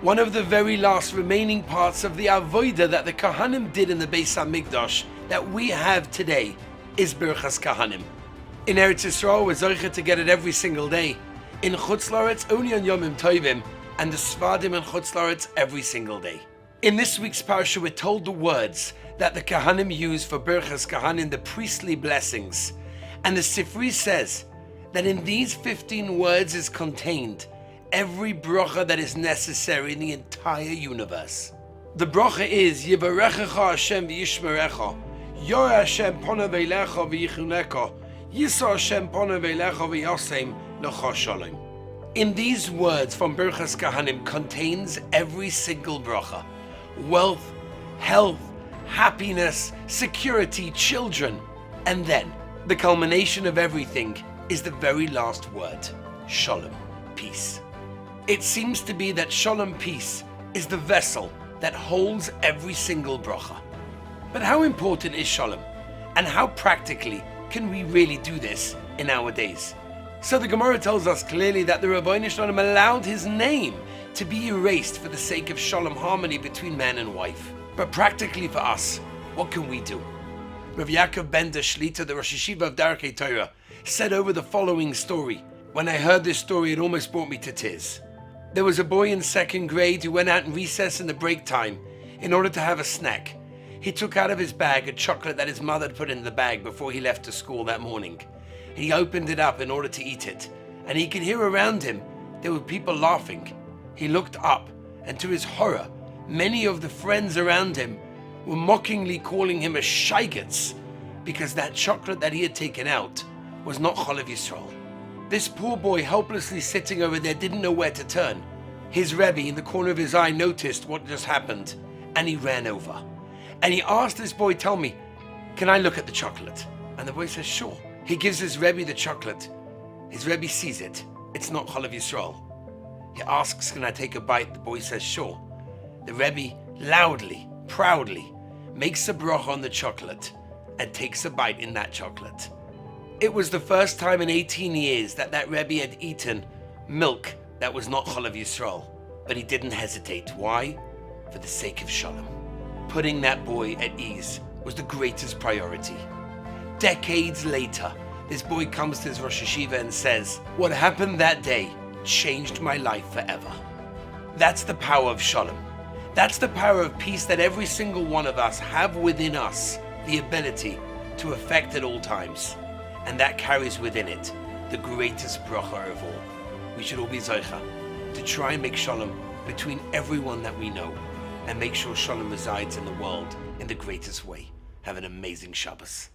One of the very last remaining parts of the avodah that the Kohanim did in the Beis HaMikdash that we have today is Birchas Kohanim. In Eretz Yisrael, we're zocheh to get it every single day. In Chutz La'aretz, only on Yomim Tovim, and the Sfadim and Chutz La'aretz every single day. In this week's parsha, we're told the words that the Kohanim use for Birchas Kohanim, the priestly blessings. And the Sifri says that in these 15 words is contained every bracha that is necessary in the entire universe. The bracha is Yivarechecha Hashem v'yishmerecha, Yor Hashem ponav eilecha v'yichuneka, Yisa Hashem ponav eilecha v'yasem lecha shalom. In these words from Birchas Kohanim contains every single bracha: wealth, health, happiness, security, children. And then the culmination of everything is the very last word, shalom, peace. It seems to be that shalom, peace, is the vessel that holds every single bracha. But how important is shalom? And how practically can we really do this in our days? So the Gemara tells us clearly that the Rabbeinu Shalom allowed his name to be erased for the sake of shalom, harmony between man and wife. But practically for us, what can we do? Rav Yaakov ben Shlita, the Rosh Yeshivah of Darkei Torah, said over the following story. When I heard this story, it almost brought me to tears. There was a boy in 2nd grade who went out in recess in the break time in order to have a snack. He took out of his bag a chocolate that his mother had put in the bag before he left to school that morning. He opened it up in order to eat it, and he could hear around him there were people laughing. He looked up, and to his horror, many of the friends around him were mockingly calling him a shaigetz because that chocolate that he had taken out was not Chalav Yisrael. This poor boy, helplessly sitting over there, didn't know where to turn. His Rebbe, in the corner of his eye, noticed what just happened, and he ran over. And he asked this boy, "Tell me, can I look at the chocolate?" And the boy says, "Sure." He gives his Rebbe the chocolate. His Rebbe sees it. It's not Chalav Yisrael. He asks, "Can I take a bite?" The boy says, "Sure." The Rebbe loudly, proudly, makes a bracha on the chocolate and takes a bite in that chocolate. It was the first time in 18 years that Rebbe had eaten milk that was not Chalav Yisrael. But he didn't hesitate. Why? For the sake of shalom. Putting that boy at ease was the greatest priority. Decades later, this boy comes to his Rosh Yeshiva and says, "What happened that day changed my life forever." That's the power of shalom. That's the power of peace that every single one of us have within us the ability to affect at all times. And that carries within it the greatest bracha of all. We should all be zocheh to try and make shalom between everyone that we know and make sure shalom resides in the world in the greatest way. Have an amazing Shabbos.